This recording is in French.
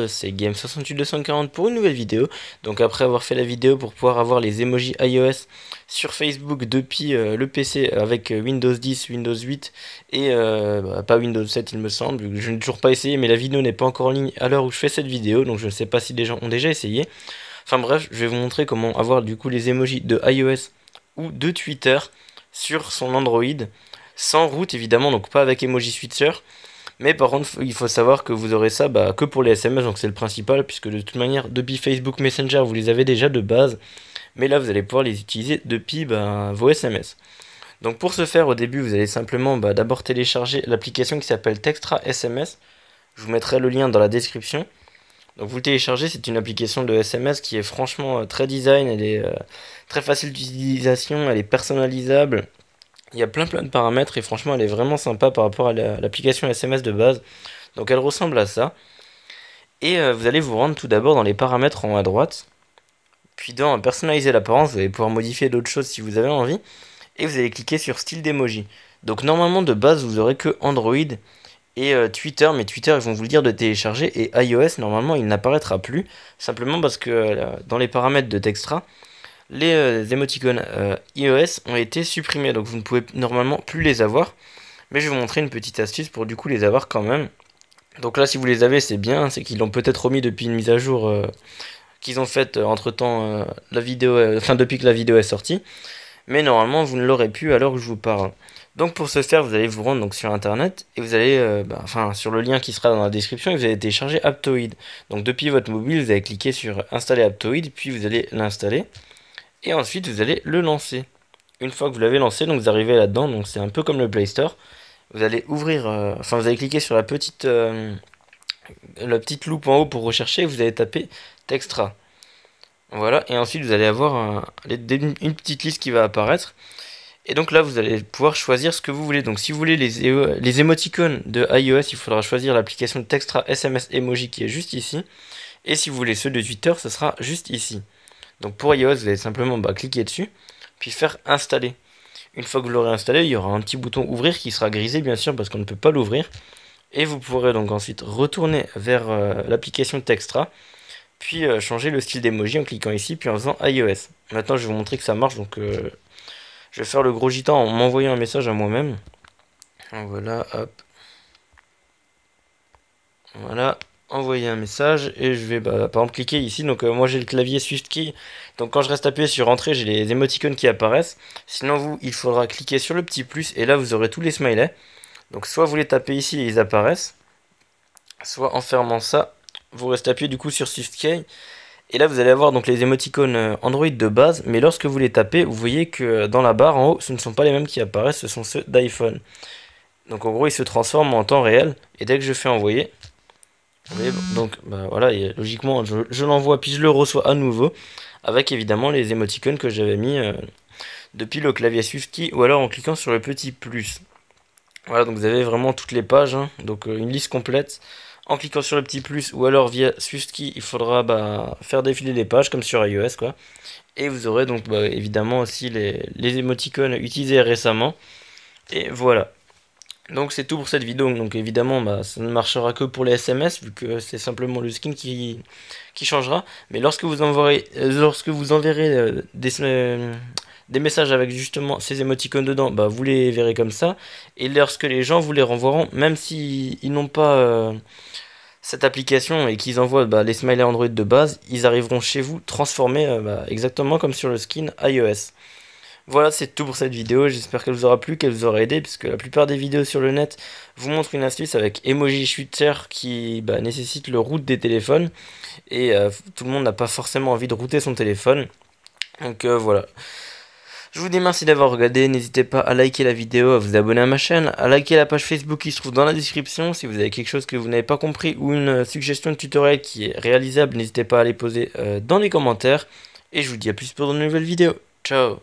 monde, c'est Game68240 pour une nouvelle vidéo. Donc après avoir fait la vidéo pour pouvoir avoir les emojis iOS sur Facebook depuis le PC avec Windows 10, Windows 8 et pas Windows 7 il me semble. Je n'ai toujours pas essayé mais la vidéo n'est pas encore en ligne à l'heure où je fais cette vidéo, donc je ne sais pas si des gens ont déjà essayé. Enfin bref, je vais vous montrer comment avoir du coup les emojis de iOS ou de Twitter sur son Android sans root évidemment, donc pas avec emoji switcher. Mais par contre, il faut savoir que vous aurez ça que pour les SMS, donc c'est le principal, puisque de toute manière, depuis Facebook Messenger, vous les avez déjà de base. Mais là, vous allez pouvoir les utiliser depuis vos SMS. Donc pour ce faire, au début, vous allez simplement d'abord télécharger l'application qui s'appelle Textra SMS. Je vous mettrai le lien dans la description. Donc vous le téléchargez, c'est une application de SMS qui est franchement très design, elle est très facile d'utilisation, elle est personnalisable. Il y a plein de paramètres et franchement elle est vraiment sympa par rapport à l'application SMS de base. Donc elle ressemble à ça. Et vous allez vous rendre tout d'abord dans les paramètres en haut à droite. Puis dans personnaliser l'apparence, vous allez pouvoir modifier d'autres choses si vous avez envie. Et vous allez cliquer sur style d'emoji. Donc normalement de base vous aurez que Android et Twitter. Mais Twitter ils vont vous le dire de télécharger. Et iOS normalement il n'apparaîtra plus. Simplement parce que dans les paramètres de Textra, les émoticônes iOS ont été supprimés, donc vous ne pouvez normalement plus les avoir. Mais je vais vous montrer une petite astuce pour du coup les avoir quand même. Donc là si vous les avez c'est bien, c'est qu'ils l'ont peut-être remis depuis une mise à jour qu'ils ont faite entre temps la vidéo, depuis que la vidéo est sortie. Mais normalement vous ne l'aurez plus à l'heure où je vous parle. Donc pour ce faire vous allez vous rendre donc sur internet et vous allez sur le lien qui sera dans la description et vous allez télécharger Aptoide. Donc depuis votre mobile vous allez cliquer sur installer Aptoide puis vous allez l'installer. Et ensuite, vous allez le lancer. Une fois que vous l'avez lancé, donc vous arrivez là-dedans, donc c'est un peu comme le Play Store. Vous allez ouvrir, vous allez cliquer sur la petite loupe en haut pour rechercher et vous allez taper Textra. Voilà, et ensuite vous allez avoir une petite liste qui va apparaître. Et donc là, vous allez pouvoir choisir ce que vous voulez. Donc si vous voulez les émoticônes de iOS, il faudra choisir l'application Textra SMS Emoji qui est juste ici. Et si vous voulez ceux de Twitter, ce sera juste ici. Donc pour iOS, vous allez simplement cliquer dessus, puis faire installer. Une fois que vous l'aurez installé, il y aura un petit bouton ouvrir qui sera grisé bien sûr parce qu'on ne peut pas l'ouvrir. Et vous pourrez donc ensuite retourner vers l'application Textra, puis changer le style d'emoji en cliquant ici, puis en faisant iOS. Maintenant je vais vous montrer que ça marche, donc je vais faire le gros gitan en m'envoyant un message à moi-même. Voilà, hop. Voilà. Envoyer un message et je vais par exemple cliquer ici. Donc moi j'ai le clavier SwiftKey, donc quand je reste appuyé sur entrée j'ai les émoticônes qui apparaissent. Sinon vous il faudra cliquer sur le petit plus et là vous aurez tous les smileys. Donc soit vous les tapez ici et ils apparaissent, soit en fermant ça vous restez appuyé du coup sur SwiftKey et là vous allez avoir donc les émoticônes Android de base, mais lorsque vous les tapez vous voyez que dans la barre en haut ce ne sont pas les mêmes qui apparaissent, ce sont ceux d'iPhone. Donc en gros ils se transforment en temps réel et dès que je fais envoyer, donc voilà, et logiquement je l'envoie puis je le reçois à nouveau avec évidemment les émoticônes que j'avais mis depuis le clavier SwiftKey ou alors en cliquant sur le petit plus. Voilà, donc vous avez vraiment toutes les pages, hein, donc une liste complète en cliquant sur le petit plus ou alors via SwiftKey il faudra faire défiler les pages comme sur iOS quoi. Et vous aurez donc évidemment aussi les émoticônes utilisés récemment et voilà. Donc c'est tout pour cette vidéo, donc évidemment ça ne marchera que pour les SMS vu que c'est simplement le skin qui changera. Mais lorsque vous enverrez des messages avec justement ces émoticônes dedans, vous les verrez comme ça. Et lorsque les gens vous les renvoieront, même s'ils n'ont pas cette application et qu'ils envoient les smileys Android de base, ils arriveront chez vous transformés exactement comme sur le skin iOS. Voilà, c'est tout pour cette vidéo, j'espère qu'elle vous aura plu, qu'elle vous aura aidé, puisque la plupart des vidéos sur le net vous montrent une astuce avec emoji switcher qui nécessite le root des téléphones, et tout le monde n'a pas forcément envie de router son téléphone, donc voilà. Je vous dis merci d'avoir regardé, n'hésitez pas à liker la vidéo, à vous abonner à ma chaîne, à liker la page Facebook qui se trouve dans la description. Si vous avez quelque chose que vous n'avez pas compris ou une suggestion de tutoriel qui est réalisable, n'hésitez pas à les poser dans les commentaires, et je vous dis à plus pour de nouvelles vidéos. Ciao.